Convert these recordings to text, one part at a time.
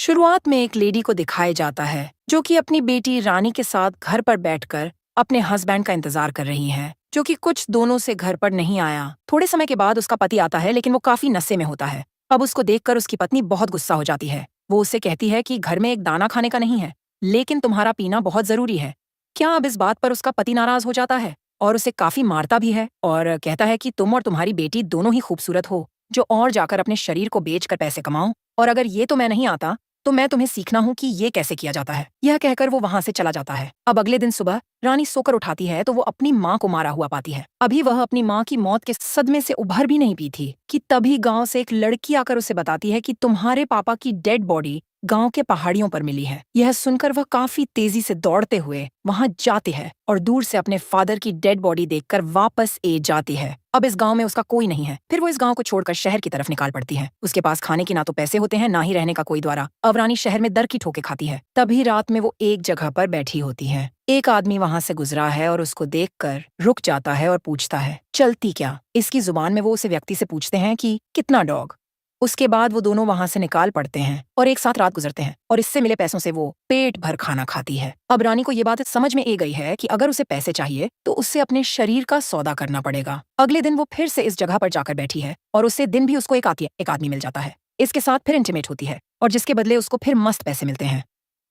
शुरुआत में एक लेडी को दिखाया जाता है जो कि अपनी बेटी रानी के साथ घर पर बैठकर अपने हस्बैंड का इंतजार कर रही है, जो कि कुछ दोनों से घर पर नहीं आया। थोड़े समय के बाद उसका पति आता है, लेकिन वो काफी नशे में होता है। अब उसको देखकर उसकी पत्नी बहुत गुस्सा हो जाती है। वो उससे कहती है कि घर में एक दाना खाने का नहीं है, लेकिन तुम्हारा पीना बहुत जरूरी है। क्या अब इस बात पर उसका पति नाराज हो जाता है और उसे काफी मारता भी है और कहता है कि तुम और तुम्हारी बेटी दोनों ही खूबसूरत हो, जो और जाकर अपने शरीर को बेचकर पैसे कमाओ, और अगर ये तो मैं नहीं आता तो मैं तुम्हें सीखना हूँ कि ये कैसे किया जाता है। यह कहकर वो वहां से चला जाता है। अब अगले दिन सुबह रानी सोकर उठाती है तो वो अपनी माँ को मारा हुआ पाती है। अभी वह अपनी माँ की मौत के सदमे से उभर भी नहीं पी थी कि तभी गांव से एक लड़की आकर उसे बताती है कि तुम्हारे पापा की डेड बॉडी गांव के पहाड़ियों पर मिली है। यह सुनकर वह काफी तेजी से दौड़ते हुए वहां जाती है और दूर से अपने फादर की डेड बॉडी देखकर वापस ए जाती है। अब इस गांव में उसका कोई नहीं है। फिर वो इस गांव को छोड़कर शहर की तरफ निकाल पड़ती है। उसके पास खाने की ना तो पैसे होते हैं, ना ही रहने का कोई द्वारा। अब रानी शहर में दर की ठोके खाती है। तभी रात में वो एक जगह पर बैठी होती है। एक आदमी वहां से गुजरा है और उसको देखकर रुक जाता है और पूछता है, चलती क्या? इसकी जुबान में वो उसे व्यक्ति से पूछते हैं कि कितना डॉग। उसके बाद वो दोनों वहां से निकाल पड़ते हैं और एक साथ रात गुजरते हैं और इससे मिले पैसों से वो पेट भर खाना खाती है। अब रानी को ये बात समझ में आ गई है कि अगर उसे पैसे चाहिए तो उससे अपने शरीर का सौदा करना पड़ेगा। अगले दिन वो फिर से इस जगह पर जाकर बैठी है और उसे दिन भी उसको एक आदमी मिल जाता है। इसके साथ फिर इंटीमेट होती है और जिसके बदले उसको फिर मस्त पैसे मिलते हैं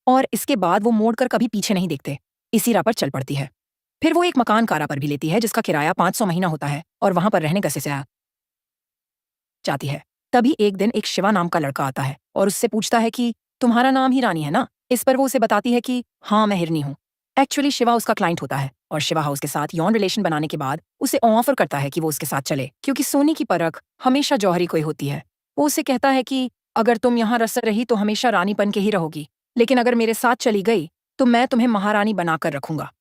और इसके बाद वो मोड़कर कभी पीछे नहीं देखते, इसी राह पर चल पड़ती है। फिर वो एक मकान कारा पर भी लेती है जिसका किराया 500 महीना होता है और वहां पर रहने का से जाती है। तभी एक दिन एक शिवा नाम का लड़का आता है और उससे पूछता है कि तुम्हारा नाम ही रानी है ना? इस पर वो उसे बताती है कि हाँ, मैं हिरनी हूँ। एक्चुअली शिवा उसका क्लाइंट होता है और शिवा हाउस के साथ यौन रिलेशन बनाने के बाद उसे ऑफर करता है कि वो उसके साथ चले, क्योंकि सोने की परख हमेशा जौहरी को ही होती है। वो उसे कहता है कि अगर तुम यहाँ रस रही तो हमेशा रानीपन के ही रहोगी, लेकिन अगर मेरे साथ चली गई तो मैं तुम्हें महारानी बनाकर रखूंगा।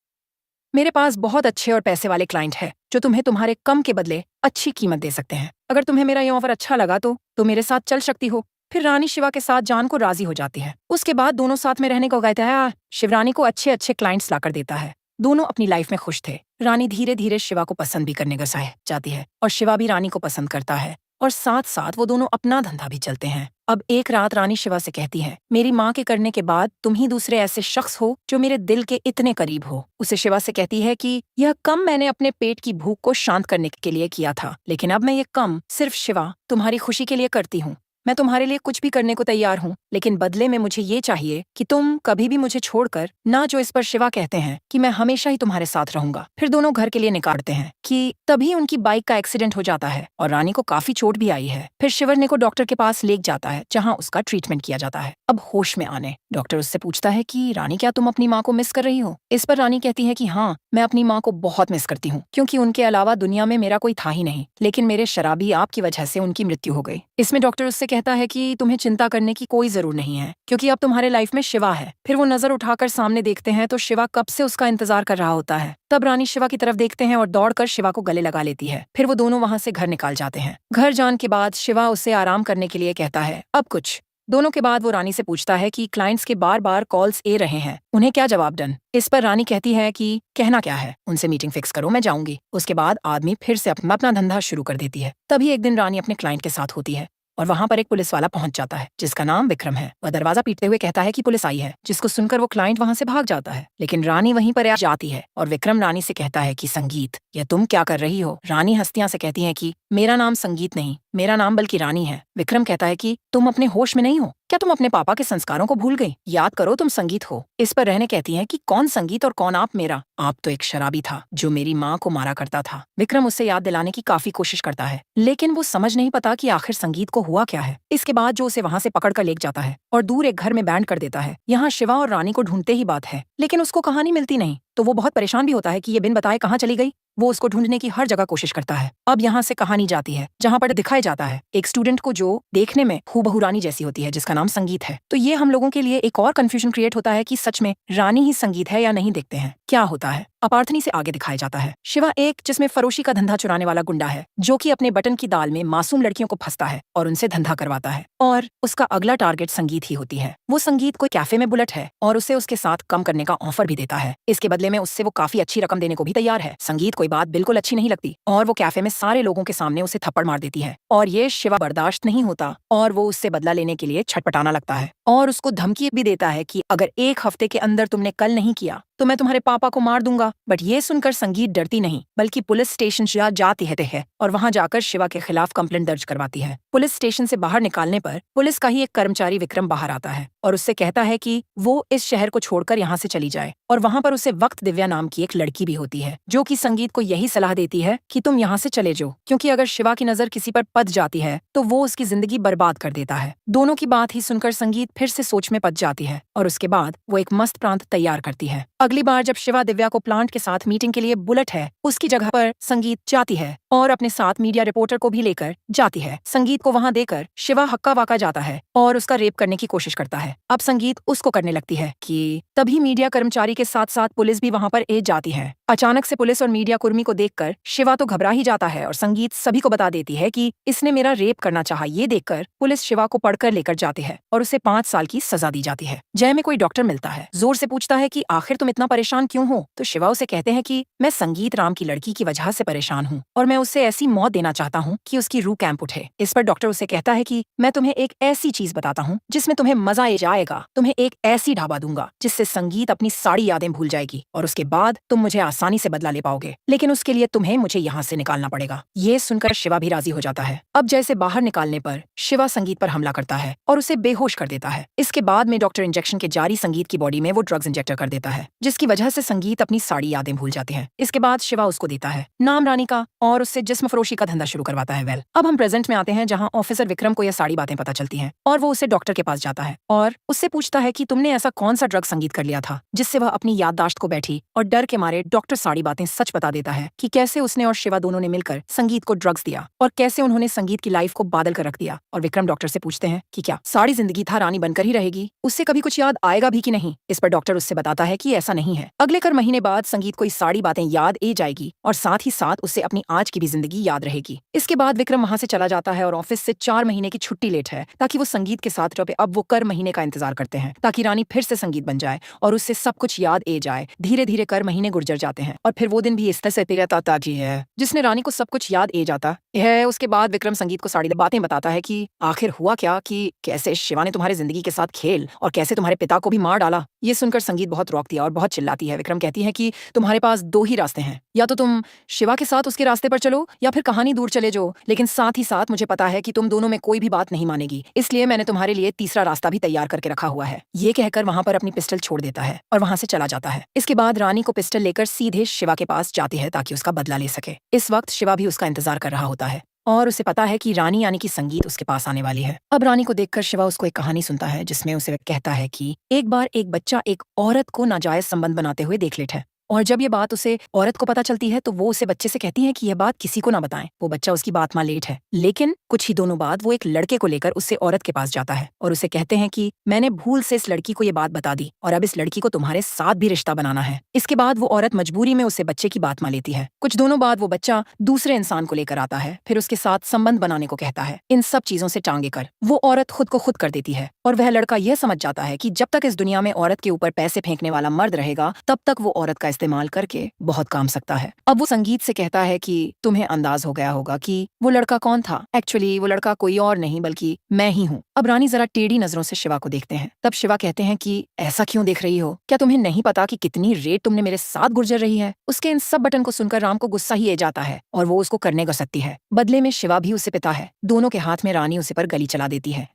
मेरे पास बहुत अच्छे और पैसे वाले क्लाइंट है जो तुम्हें तुम्हारे कम के बदले अच्छी कीमत दे सकते हैं। अगर तुम्हें मेरा ये ऑफर अच्छा लगा तो मेरे साथ चल सकती हो। फिर रानी शिवा के साथ जान को राजी हो जाती है। उसके बाद दोनों साथ में रहने को कहता है। शिवरानी को अच्छे अच्छे क्लाइंट्स लाकर देता है। दोनों अपनी लाइफ में खुश थे। रानी धीरे धीरे शिवा को पसंद भी करने जाती है और शिवा भी रानी को पसंद करता है और साथ साथ वो दोनों अपना धंधा भी चलते हैं। अब एक रात रानी शिवा से कहती है, मेरी माँ के करने के बाद तुम ही दूसरे ऐसे शख्स हो जो मेरे दिल के इतने करीब हो। उसे शिवा से कहती है कि यह कम मैंने अपने पेट की भूख को शांत करने के लिए किया था, लेकिन अब मैं ये कम सिर्फ शिवा तुम्हारी खुशी के लिए करती हूँ। मैं तुम्हारे लिए कुछ भी करने को तैयार हूँ, लेकिन बदले में मुझे ये चाहिए कि तुम कभी भी मुझे छोड़कर ना। जो इस पर शिवा कहते हैं कि मैं हमेशा ही तुम्हारे साथ रहूंगा। फिर दोनों घर के लिए निकालते हैं कि तभी उनकी बाइक का एक्सीडेंट हो जाता है और रानी को काफी चोट भी आई है। फिर शिवरने को डॉक्टर के पास ले जाता है जहाँ उसका ट्रीटमेंट किया जाता है। अब होश में आने डॉक्टर उससे पूछता है कि रानी, क्या तुम अपनी माँ को मिस कर रही हो? इस पर रानी कहती है कि हाँ, मैं अपनी माँ को बहुत मिस करती हूँ, क्योंकि उनके अलावा दुनिया में मेरा कोई था ही नहीं, लेकिन मेरे शराबी आप की वजह से उनकी मृत्यु हो गई। इसमें डॉक्टर उससे कहता है कि तुम्हें चिंता करने की कोई जरूरत नहीं है, क्योंकि अब तुम्हारे लाइफ में शिवा है। फिर वो नजर उठाकर सामने देखते हैं तो शिवा कब से उसका इंतजार कर रहा होता है। तब रानी शिवा की तरफ देखते हैं और दौड़कर शिवा को गले लगा लेती है। फिर वो दोनों वहां से घर निकाल जाते हैं। घर जाने के बाद शिवा उसे आराम करने के लिए कहता है अब कुछ। दोनों के बाद वो रानी से पूछता है कि क्लाइंट्स के बार बार कॉल्स ए रहे हैं, उन्हें क्या जवाब डन? इस पर रानी कहती है कि कहना क्या है, उनसे मीटिंग फिक्स करो, मैं जाऊंगी। उसके बाद आदमी फिर से अपना धंधा शुरू कर देती है। तभी एक दिन रानी अपने क्लाइंट के साथ होती है और वहां पर एक पुलिस वाला पहुंच जाता है जिसका नाम विक्रम है। वह दरवाजा पीटते हुए कहता है कि पुलिस आई है, जिसको सुनकर वो क्लाइंट वहां से भाग जाता है। लेकिन रानी वहीं पर आ जाती है और विक्रम रानी से कहता है कि संगीत, ये तुम क्या कर रही हो? रानी हस्तियां से कहती है कि मेरा नाम संगीत नहीं, मेरा नाम बल्कि रानी है। विक्रम कहता है कि तुम अपने होश में नहीं हो क्या? तुम अपने पापा के संस्कारों को भूल गई? याद करो, तुम संगीत हो। इस पर रहने कहती है कि कौन संगीत और कौन आप? मेरा आप तो एक शराबी था जो मेरी माँ को मारा करता था। विक्रम उससे याद दिलाने की काफी कोशिश करता है, लेकिन वो समझ नहीं पाता कि आखिर संगीत को हुआ क्या है। इसके बाद जो उसे वहां से पकड़ कर ले जाता है और दूर एक घर में बैंड कर देता है। यहाँ शिवा और रानी को ढूंढते ही बात है, लेकिन उसको कहानी मिलती नहीं, तो वो बहुत परेशान भी होता है कि ये बिन बताए कहाँ चली गई। वो उसको ढूंढने की हर जगह कोशिश करता है। अब यहाँ से कहानी जाती है जहाँ पर दिखाया जाता है एक स्टूडेंट को जो देखने में हूबहू रानी जैसी होती है, जिसका नाम संगीत है। तो ये हम लोगों के लिए एक और कंफ्यूजन क्रिएट होता है कि सच में रानी ही संगीत है या नहीं। देखते हैं क्या होता है। अपार्थनी से आगे दिखाया जाता है। शिवा एक जिसमें फरोशी का धंधा चुराने वाला गुंडा है, जो कि अपने बटन की दाल में मासूम लड़कियों को फंसता है और उनसे धंधा करवाता है। और उसका अगला टारगेट संगीत ही होती है। वो संगीत कोई कैफे में बुलेट है और उसे उसके साथ कम करने का ऑफर भी देता है। इसके बदले में उससे वो काफी अच्छी रकम देने को भी तैयार है। संगीत कोई बात बिल्कुल अच्छी नहीं लगती और वो कैफे में सारे लोगों के सामने उसे थप्पड़ मार देती है और ये शिवा बर्दाश्त नहीं होता और वो उससे बदला लेने के लिए छटपटाना लगता है और उसको धमकी भी देता है कि अगर 1 हफ्ते के अंदर तुमने कल नहीं किया तो मैं तुम्हारे पापा को मार दूंगा। बट ये सुनकर संगीत डरती नहीं बल्कि पुलिस स्टेशन जाती है और वहां जाकर शिवा के खिलाफ कंप्लेंट दर्ज करवाती है। पुलिस स्टेशन से बाहर निकालने पर पुलिस का ही एक कर्मचारी विक्रम बाहर आता है और उससे कहता है कि वो इस शहर को छोड़कर यहाँ से चली जाए और वहाँ पर उसे वक्त दिव्या नाम की एक लड़की भी होती है, जो कि संगीत को यही सलाह देती है कि तुम यहाँ से चले जाओ, क्योंकि अगर शिवा की नजर किसी पर पड़ जाती है तो वो उसकी जिंदगी बर्बाद कर देता है। दोनों की बात ही सुनकर संगीत फिर से सोच में पड़ जाती है और उसके बाद वो एक मस्त प्रांत तैयार करती है। अगली बार जब शिवा दिव्या को प्लांट के साथ मीटिंग के लिए बुलेट है उसकी जगह पर संगीत जाती है और अपने साथ मीडिया रिपोर्टर को भी लेकर जाती है। संगीत को वहां देकर शिवा हक्का वाका जाता है और उसका रेप करने की कोशिश करता है। अब संगीत उसको करने लगती है कि तभी मीडिया कर्मचारी के साथ साथ पुलिस भी वहां पर जाती है। अचानक से पुलिस और मीडिया कर्मी को देखकर शिवा तो घबरा ही जाता है और संगीत सभी को बता देती है कि इसने मेरा रेप करना चाहा। ये देखकर पुलिस शिवा को पकड़कर लेकर जाती है और उसे 5 साल की सजा दी जाती है। जय में कोई डॉक्टर मिलता है, जोर से पूछता है कि आखिर तुम इतना परेशान क्यों हो? तो शिवा उसे कहते हैं कि मैं संगीत राम की लड़की की वजह से परेशान हूँ और मैं उसे ऐसी मौत देना चाहता हूँ कि उसकी रूह कैंप उठे। इस पर डॉक्टर उसे कहता है कि मैं तुम्हें एक ऐसी चीज बताता हूँ जिसमें तुम्हें मजा आ जाएगा। तुम्हें एक ऐसी ढाबा दूंगा जिससे संगीत अपनी सारी यादें भूल जाएगी और उसके बाद तुम मुझे आसानी से बदला ले पाओगे, लेकिन उसके लिए तुम्हें मुझे यहाँ से निकालना पड़ेगा। ये सुनकर शिवा भी राजी हो जाता है। अब जैसे बाहर निकालने पर शिवा संगीत पर हमला करता है और उसे बेहोश कर देता है। इसके बाद में डॉक्टर इंजेक्शन के जारी संगीत की बॉडी में वो ड्रग्स इंजेक्टर कर देता है, जिसकी वजह से संगीत अपनी सारी यादें भूल जाती है। इसके बाद शिवा उसको देता है नाम रानी का और उससे जिस्म फरोशी का धंधा शुरू करवाता है। अब हम प्रेजेंट में आते हैं, जहाँ ऑफिसर विक्रम को यह सारी बातें पता चलती हैं और वो उसे डॉक्टर के पास जाता है और उससे पूछता है कि तुमने ऐसा कौन सा ड्रग संगीत कर लिया था जिससे वह अपनी याददाश्त को बैठी, और डर के मारे डॉक्टर सारी बातें सच बता देता है कि कैसे उसने और शिवा दोनों ने मिलकर संगीत को ड्रग्स दिया और कैसे उन्होंने संगीत की लाइफ को बादल कर रख दिया। और विक्रम डॉक्टर से पूछते हैं कि क्या सारी जिंदगी था रानी बनकर ही रहेगी, उससे कभी कुछ याद आएगा भी कि नहीं। इस पर डॉक्टर उससे बताता है कि ऐसा नहीं है। अगले कर महीने बाद संगीत को सारी बातें याद आ जाएगी और साथ ही साथ उससे अपनी आज की भी जिंदगी याद रहेगी। इसके बाद विक्रम वहां से चला जाता है और ऑफिस से 4 महीने की छुट्टी लेट है ताकि वो संगीत के साथ रहे। अब वो कर महीने का इंतजार करते हैं ताकि रानी फिर से संगीत बन जाए और उससे सब कुछ याद आ जाए। धीरे धीरे कर महीने गुजर जाते हैं और फिर वो दिन भी इस तरह से रहता है जिसने रानी को सब कुछ याद आ जाता है। उसके बाद विक्रम संगीत को सारी बातें बताता है कि आखिर हुआ क्या, कि कैसे शिवा ने तुम्हारी जिंदगी के साथ खेल और कैसे तुम्हारे पिता को भी मार डाला। ये सुनकर संगीत बहुत रोकती है और बहुत चिल्लाती है। विक्रम कहती है कि तुम्हारे पास 2 ही रास्ते हैं, या तो तुम शिवा के साथ उसके रास्ते पर चलो या फिर कहानी दूर चले जाओ, लेकिन साथ ही साथ मुझे पता है कि तुम दोनों में कोई भी बात नहीं मानेगी, इसलिए मैंने तुम्हारे लिए तीसरा रास्ता भी तैयार करके रखा हुआ है। ये कहकर वहां पर अपनी पिस्टल छोड़ देता है और वहां से चला जाता है। इसके बाद रानी को पिस्टल लेकर सीधे शिवा के पास जाती है ताकि उसका बदला ले सके। इस वक्त शिवा भी उसका इंतजार कर रहा होता है और उसे पता है कि रानी यानी कि संगीत उसके पास आने वाली है। अब रानी को देखकर शिवा उसको एक कहानी सुनता है जिसमें उसे कहता है कि एक बार एक बच्चा एक औरत को नाजायज संबंध बनाते हुए देख लेता है और जब ये बात उसे औरत को पता चलती है तो वो उसे बच्चे से कहती है कि यह बात किसी को ना बताएं। वो बच्चा उसकी बात मान लेट है, लेकिन कुछ ही दिनों बाद वो एक लड़के को लेकर उससे औरत के पास जाता है और उसे कहते हैं कि मैंने भूल से इस लड़की को ये बात बता दी और अब इस लड़की को तुम्हारे साथ भी रिश्ता बनाना है। इसके बाद वो औरत मजबूरी में उससे बच्चे की बात मान लेती है। कुछ दिनों बाद वो बच्चा दूसरे इंसान को लेकर आता है, फिर उसके साथ संबंध बनाने को कहता है। इन सब चीजों से टांगे कर वो औरत खुद को खुद कर देती है और वह लड़का यह समझ जाता है कि जब तक इस दुनिया में औरत के ऊपर पैसे फेंकने वाला मर्द रहेगा तब तक वो औरत का इस्तेमाल करके बहुत काम सकता है। अब वो संगीत से कहता है कि तुम्हें अंदाज हो गया होगा कि वो लड़का कौन था। एक्चुअली वो लड़का कोई और नहीं बल्कि मैं ही हूँ। अब रानी जरा टेढ़ी नजरों से शिवा को देखते हैं। तब शिवा कहते हैं कि ऐसा क्यों देख रही हो, क्या तुम्हें नहीं पता कि कितनी रेत तुमने मेरे साथ गुजर रही है। उसके इन सब बटन को सुनकर राम को गुस्सा ही आ जाता है और वो उसको करने को सकती है। बदले में शिवा भी उसे पिता है। दोनों के हाथ में रानी उसे पर गली चला देती है।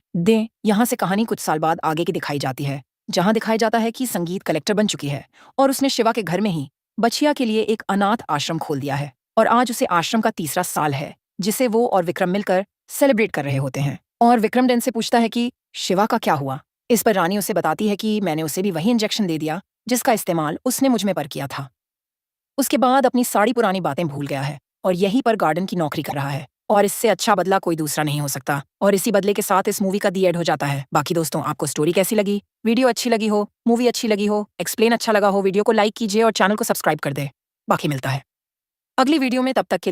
यहाँ से कहानी कुछ साल बाद आगे की दिखाई जाती है, जहाँ दिखाया जाता है कि संगीत कलेक्टर बन चुकी है और उसने शिवा के घर में ही बचिया के लिए एक अनाथ आश्रम खोल दिया है और आज उसे आश्रम का 3रा साल है जिसे वो और विक्रम मिलकर सेलिब्रेट कर रहे होते हैं। और विक्रम डेन से पूछता है कि शिवा का क्या हुआ। इस पर रानी उसे बताती है कि मैंने उसे भी वही इंजेक्शन दे दिया जिसका इस्तेमाल उसने मुझ में पर किया था। उसके बाद अपनी सारी पुरानी बातें भूल गया है और यहीं पर गार्डन की नौकरी कर रहा है और इससे अच्छा बदला कोई दूसरा नहीं हो सकता। और इसी बदले के साथ इस मूवी का दी एंड हो जाता है। बाकी दोस्तों, आपको स्टोरी कैसी लगी, वीडियो अच्छी लगी हो, मूवी अच्छी लगी हो, एक्सप्लेन अच्छा लगा हो, वीडियो को लाइक कीजिए और चैनल को सब्सक्राइब कर दे। बाकी मिलता है। अगली वीडियो में तब तक के